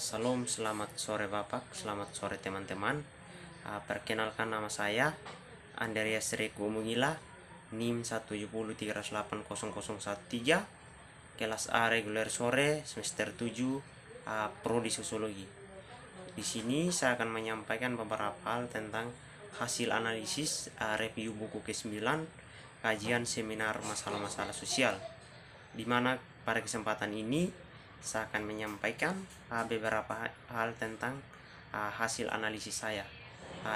Salam, selamat sore Bapak, selamat sore teman-teman. Perkenalkan nama saya Andreas Reku Mugila, NIM 170308013, kelas A reguler sore semester 7, prodi sosiologi. Di sini saya akan menyampaikan beberapa hal tentang hasil analisis review buku ke-9, kajian seminar masalah-masalah sosial, di mana pada kesempatan ini saya akan menyampaikan beberapa hal tentang hasil analisis saya.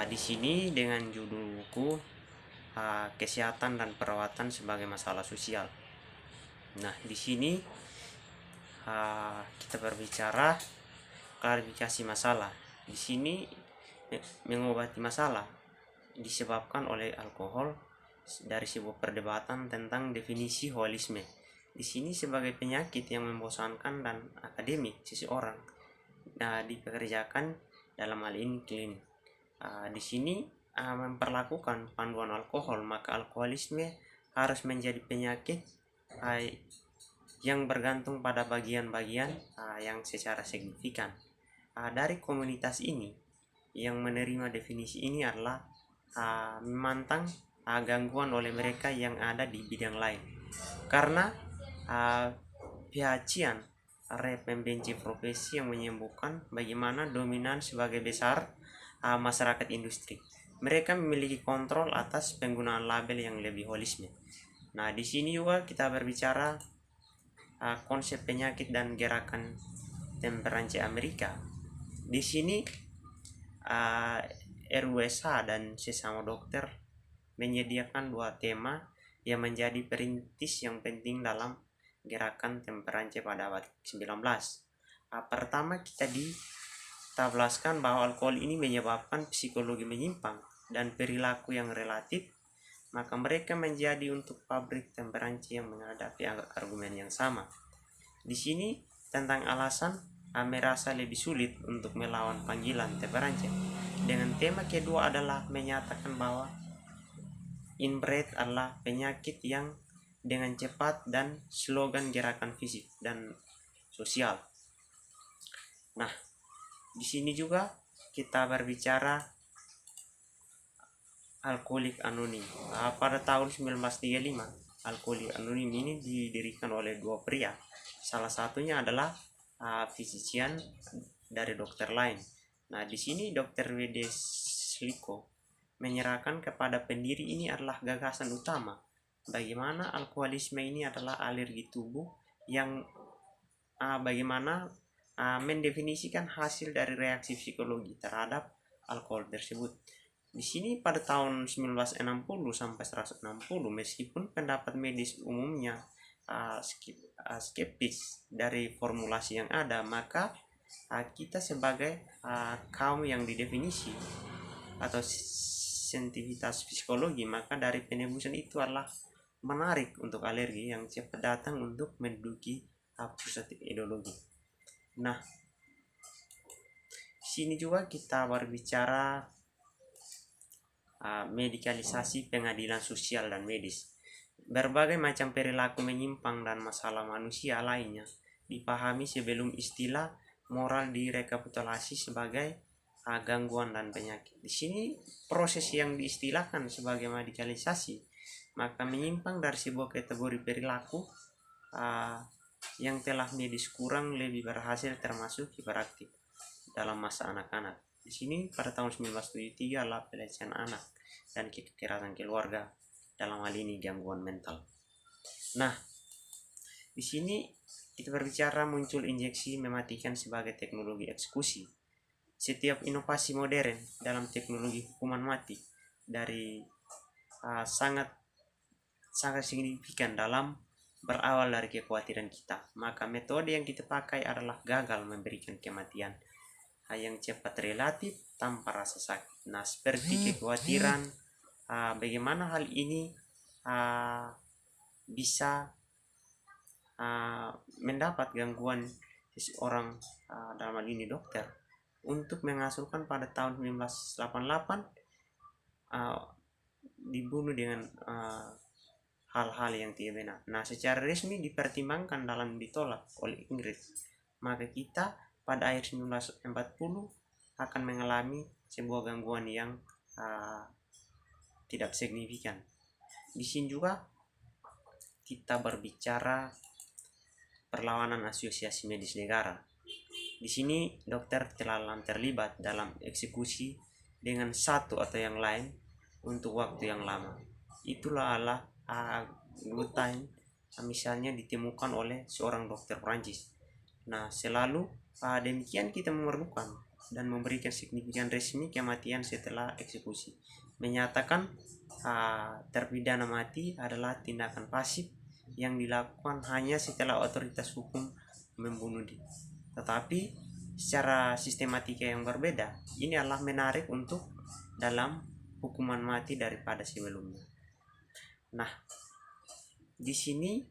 Di sini dengan judul buku Kesehatan dan Perawatan sebagai Masalah Sosial. Nah, di sini kita berbicara klarifikasi masalah. Di sini mengobati masalah disebabkan oleh alkohol dari sebuah perdebatan tentang definisi holisme. Di sini sebagai penyakit yang membosankan dan akademik seseorang dipekerjakan dalam hal ini klinik. Di sini memperlakukan panduan alkohol, maka alkoholisme harus menjadi penyakit yang bergantung pada bagian-bagian yang secara signifikan. Dari komunitas ini yang menerima definisi ini adalah memantang gangguan oleh mereka yang ada di bidang lain, karena Piacian rep membenci profesi yang menyembuhkan bagaimana dominan sebagai besar masyarakat industri. Mereka memiliki kontrol atas penggunaan label yang lebih holisme. Nah, di sini juga kita berbicara konsep penyakit dan gerakan temperance Amerika. Di sini RUSH dan sesama dokter menyediakan dua tema yang menjadi perintis yang penting dalam gerakan temperance pada abad 19. Pertama, kita ditablaskan bahwa alkohol ini menyebabkan psikologi menyimpang dan perilaku yang relatif, maka mereka menjadi untuk pabrik temperance yang menghadapi argumen yang sama. Di sini tentang alasan merasa lebih sulit untuk melawan panggilan temperance. Dengan tema kedua adalah menyatakan bahwa inbred adalah penyakit yang dengan cepat dan slogan gerakan fisik dan sosial. Nah, di sini juga kita berbicara alkoholik anonim. Pada tahun 1935, alkoholik anonim ini didirikan oleh dua pria. Salah satunya adalah physician dari dokter lain. Nah, di sini Dr. W.D. Sliko menyerahkan kepada pendiri ini adalah gagasan utama bagaimana alkoholisme ini adalah alergi tubuh yang bagaimana mendefinisikan hasil dari reaksi psikologi terhadap alkohol tersebut. Di sini pada tahun 1960 sampai 160, meskipun pendapat medis umumnya skeptis dari formulasi yang ada, maka kita sebagai kaum yang didefinisi atau sensitivitas psikologi, maka dari penebusan itu adalah menarik untuk alergi yang cepat datang untuk menduduki pusat ideologi. Nah, sini juga kita berbicara medikalisasi pengadilan sosial dan medis. Berbagai macam perilaku menyimpang dan masalah manusia lainnya dipahami sebelum istilah moral direkapitulasi sebagai gangguan dan penyakit. Di sini proses yang diistilahkan sebagai medikalisasi maka menyimpang dari sebuah kategori perilaku yang telah medis kurang lebih berhasil termasuk hiperaktif dalam masa anak-anak. Di sini pada tahun 1973 adalah pelecehan anak dan kekerasan keluarga, dalam hal ini gangguan mental. Nah, di sini kita berbicara muncul injeksi mematikan sebagai teknologi eksekusi. Setiap inovasi modern dalam teknologi hukuman mati dari sangat signifikan dalam berawal dari kekhawatiran kita, maka metode yang kita pakai adalah gagal memberikan kematian yang cepat relatif tanpa rasa sakit. Nah, seperti kekhawatiran bagaimana hal ini bisa mendapat gangguan seseorang, dalam hal ini dokter, untuk mengasuhkan pada tahun 1988 dibunuh dengan hal-hal yang tidak benar. Nah, secara resmi dipertimbangkan dalam ditolak oleh Inggris, maka kita pada akhir 1940 akan mengalami sebuah gangguan yang tidak signifikan. Di sini juga kita berbicara perlawanan asosiasi medis negara. Di sini dokter telah terlibat dalam eksekusi dengan satu atau yang lain untuk waktu yang lama. Itulah gutain misalnya ditemukan oleh seorang dokter Prancis. Nah, selalu demikian kita memerlukan dan memberikan signifikan resmi kematian setelah eksekusi. Menyatakan terpidana mati adalah tindakan pasif yang dilakukan hanya setelah otoritas hukum membunuh dia. Tetapi secara sistematika yang berbeda, ini adalah menarik untuk dalam hukuman mati daripada sebelumnya. Nah, di sini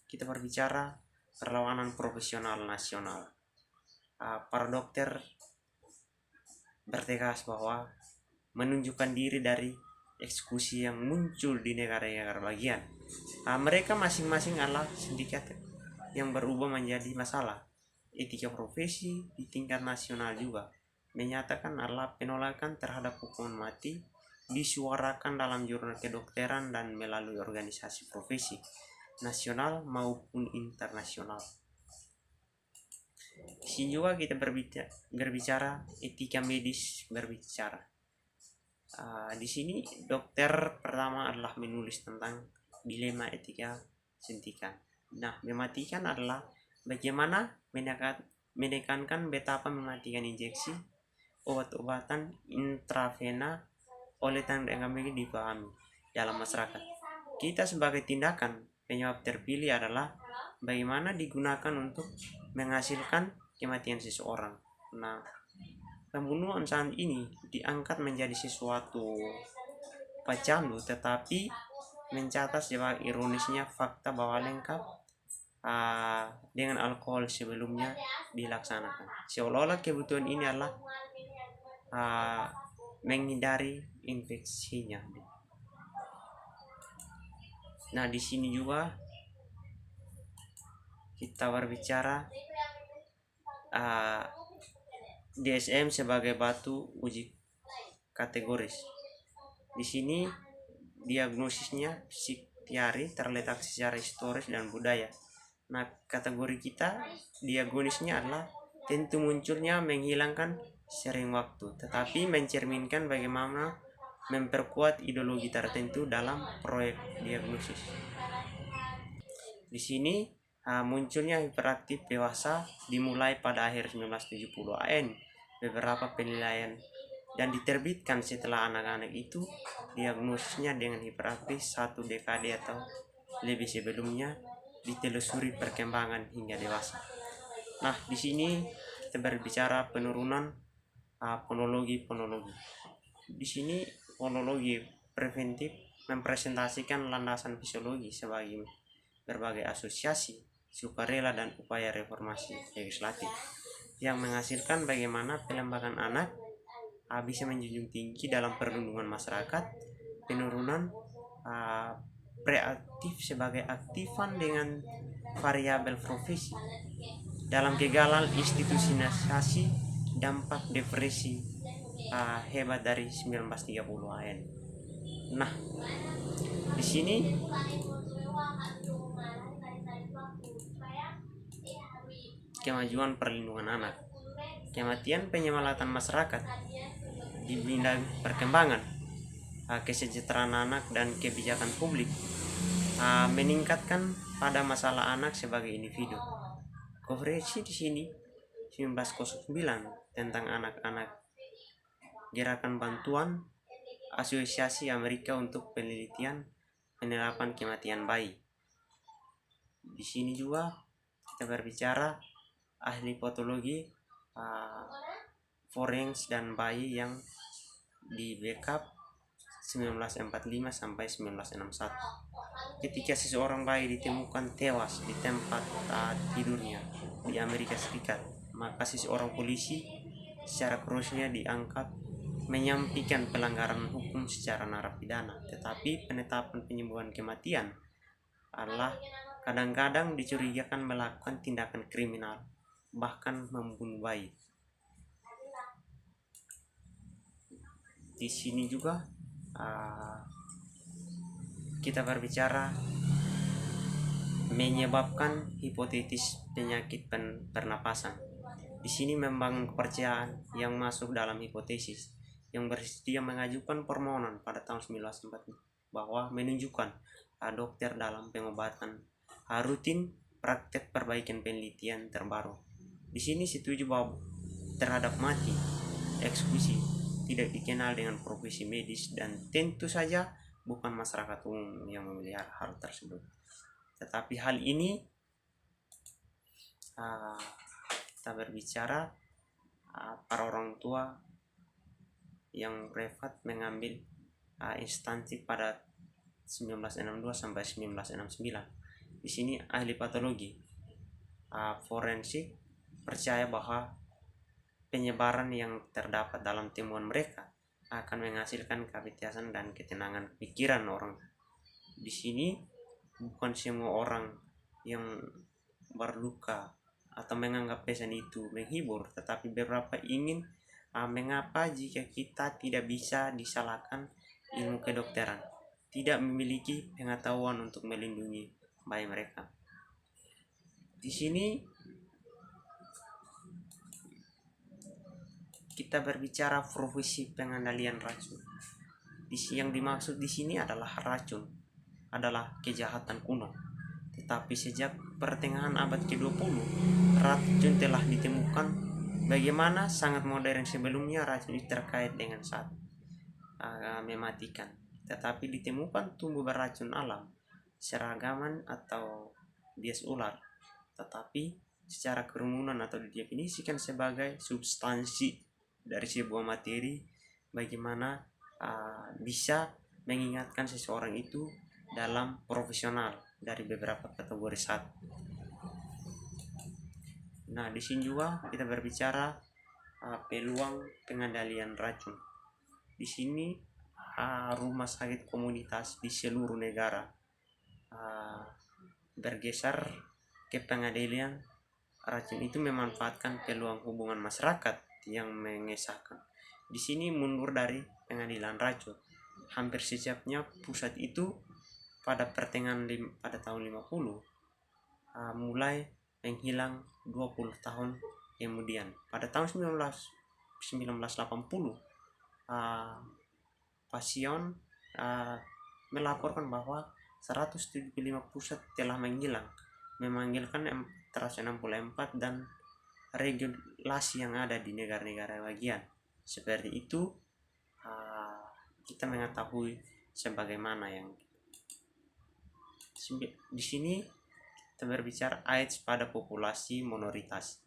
kita berbicara perlawanan profesional nasional. Para dokter bertegas bahwa menunjukkan diri dari eksekusi yang muncul di negara-negara bagian. Mereka masing-masing adalah sindikat yang berubah menjadi masalah. Etika profesi di tingkat nasional juga menyatakan adalah penolakan terhadap hukuman mati disuarakan dalam jurnal kedokteran dan melalui organisasi profesi nasional maupun internasional. Di sini juga kita berbicara etika medis berbicara. Di sini dokter pertama adalah menulis tentang dilema etika suntikan. Nah, mematikan adalah bagaimana menekankan betapa mematikan injeksi obat-obatan intravena oleh tanda kami dipahami dalam masyarakat. Kita sebagai tindakan penyebab terpilih adalah bagaimana digunakan untuk menghasilkan kematian seseorang. Nah, pembunuhan saat ini diangkat menjadi sesuatu pecandu, tetapi mencatat sebagai ironisnya fakta bahwa lengkap dengan alkohol sebelumnya dilaksanakan. Seolah-olah kebutuhan ini adalah menghindari infeksinya. Nah, di sini juga kita berbicara DSM sebagai batu uji kategoris. Di sini diagnosisnya psikiatri terletak secara historis dan budaya. Nah, kategori kita diagnosisnya adalah tentu munculnya menghilangkan sering waktu, tetapi mencerminkan bagaimana memperkuat ideologi tertentu dalam proyek diagnosis. Di sini munculnya hiperaktif dewasa dimulai pada akhir 1970 AN. Beberapa penilaian dan diterbitkan setelah anak-anak itu diagnosisnya dengan hiperaktif 1 dekade atau lebih sebelumnya, ditelusuri perkembangan hingga dewasa. Nah, di sini kita berbicara penurunan fonologi. Di sini fonologi preventif mempresentasikan landasan fisiologi sebagai berbagai asosiasi, sukarela dan upaya reformasi legislatif yang menghasilkan bagaimana pelembagaan anak bisa menjunjung tinggi dalam perlindungan masyarakat, penurunan preaktif sebagai aktifan dengan variabel profesi dalam kegalan institusionalisasi dampak depresi hebat dari 1930 AN. Nah, di sini kemajuan perlindungan anak, kematian penyelamatan masyarakat di bidang perkembangan kesejahteraan anak dan kebijakan publik meningkatkan pada masalah anak sebagai individu. Konferensi di sini 1909 tentang anak-anak, gerakan bantuan Asosiasi Amerika untuk Penelitian Penerapan Kematian Bayi. Di sini juga kita berbicara ahli patologi forens dan bayi yang di backup 1945 sampai 1961. Ketika seseorang bayi ditemukan tewas di tempat tidurnya di Amerika Serikat, maka seseorang polisi secara krusnya dianggap menyampaikan pelanggaran hukum secara narapidana. Tetapi penetapan penyembuhan kematian adalah kadang-kadang dicurigakan melakukan tindakan kriminal bahkan membunuh bayi. Di sini juga kita berbicara menyebabkan hipotetis penyakit pernapasan. Di sini membangun kepercayaan yang masuk dalam hipotesis yang bersedia mengajukan permohonan pada tahun 1945 bahwa menunjukkan dokter dalam pengobatan rutin praktek perbaikan penelitian terbaru. Di sini setuju bahwa terhadap mati, eksekusi tidak dikenal dengan profesi medis dan tentu saja bukan masyarakat umum yang memelihara hal tersebut. Tetapi hal ini kita berbicara para orang tua yang privat mengambil instansi pada 1962 sampai 1969. Di sini ahli patologi forensik percaya bahwa penyebaran yang terdapat dalam temuan mereka akan menghasilkan kebiasaan dan ketenangan pikiran orang. Di sini bukan semua orang yang berluka atau menganggap pesan itu menghibur, tetapi beberapa ingin mengapa jika kita tidak bisa disalahkan ilmu kedokteran, tidak memiliki pengetahuan untuk melindungi bayi mereka. Di sini kita berbicara profesi pengendalian racun. Yang dimaksud di sini adalah racun adalah kejahatan kuno. Tetapi sejak pertengahan abad ke-20, racun telah ditemukan. Bagaimana sangat modern sebelumnya racun itu terkait dengan saat mematikan. Tetapi ditemukan tumbuh beracun alam, seragaman atau bias ular. Tetapi secara kerumunan atau didefinisikan sebagai substansi dari sebuah materi, bagaimana bisa mengingatkan seseorang itu dalam profesional dari beberapa kategori saat. Nah, di sini juga kita berbicara peluang pengendalian racun. Di sini rumah sakit komunitas di seluruh negara bergeser ke pengendalian racun itu memanfaatkan peluang hubungan masyarakat yang mengesahkan. Di sini mundur dari pengadilan racun. Hampir setiapnya pusat itu pada pertengahan pada tahun 50 mulai menghilang 20 tahun kemudian. Pada tahun 1980 pasien melaporkan bahwa 175 pusat telah menghilang, memanggilkan 164 dan regulasi yang ada di negara-negara bagian. Seperti itu kita mengetahui sebagaimana yang di sini kita berbicara AIDS pada populasi minoritas.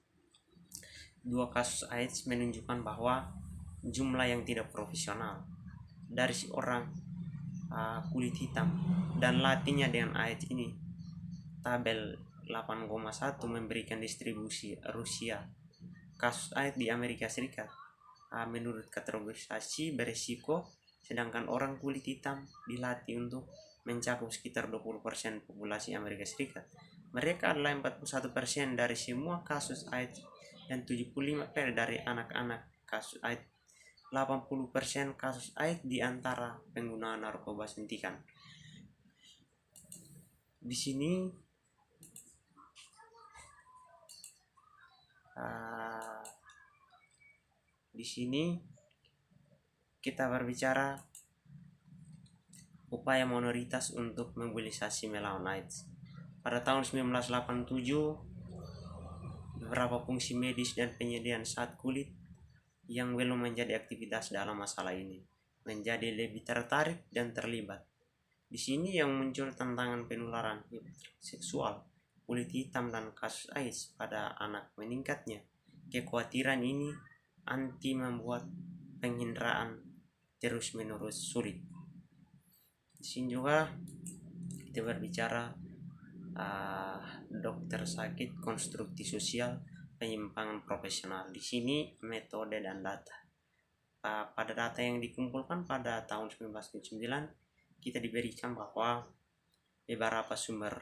2 kasus AIDS menunjukkan bahwa jumlah yang tidak profesional dari seorang kulit hitam dan latihnya dengan AIDS ini. Tabel 8,1 memberikan distribusi Rusia kasus AIDS di Amerika Serikat menurut kategorisasi beresiko, sedangkan orang kulit hitam dilatih untuk mencakup sekitar 20% populasi Amerika Serikat. Mereka adalah 41% dari semua kasus AIDS dan 75% dari anak-anak kasus AIDS. 80% kasus AIDS di antara pengguna narkoba suntikan. Di sini kita berbicara upaya minoritas untuk mobilisasi melawan AIDS. Pada tahun 1987, beberapa fungsi medis dan penyediaan zat kulit yang belum menjadi aktivitas dalam masalah ini menjadi lebih tertarik dan terlibat. Di sini yang muncul tantangan penularan seksual, kulit hitam dan kasus AIDS pada anak meningkatnya. Kekhawatiran ini anti membuat penghindaraan terus-menerus sulit. Di sini juga kita berbicara dokter sakit, konstruksi sosial, penyimpangan profesional. Di sini metode dan data. Pada data yang dikumpulkan pada tahun 1999, kita diberikan bahwa beberapa sumber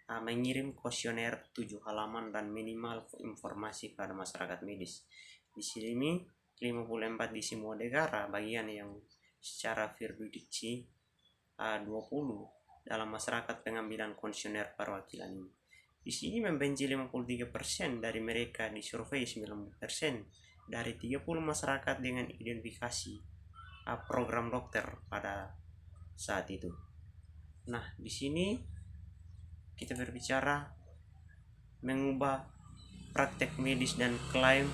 mengirim kuesioner 7 halaman dan minimal informasi pada masyarakat medis. Di sini 54 di semua negara bagian yang secara jurisdiksi 20 dalam masyarakat pengambilan kuesioner perwakilan ini. Di sini membenci 53% dari mereka disurvei 90% dari 30 masyarakat dengan identifikasi program dokter pada saat itu. Nah, di sini kita berbicara mengubah praktek medis dan klaim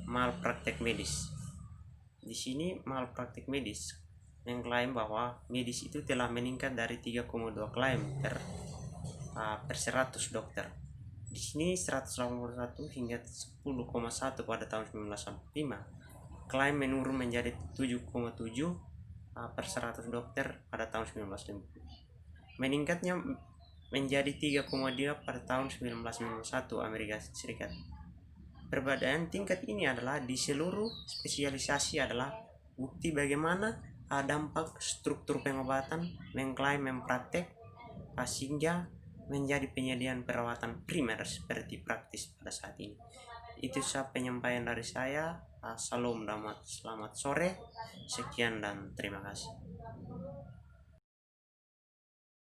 malpraktek medis. Di sini malpraktek medis mengklaim bahwa medis itu telah meningkat dari 3,2 klaim per 100 dokter. Di sini 181 hingga 10,1 pada tahun 1995. Klaim menurun menjadi 7,7 per 100 dokter pada tahun 1950. Meningkatnya menjadi 3,2 pada tahun 1991 Amerika Serikat. Perbedaan tingkat ini adalah di seluruh spesialisasi adalah bukti bagaimana dampak struktur pengobatan mengklaim mempraktek sehingga menjadi penyediaan perawatan primer seperti praktis pada saat ini. Itu saja penyampaian dari saya. Selamat sore, sekian dan terima kasih.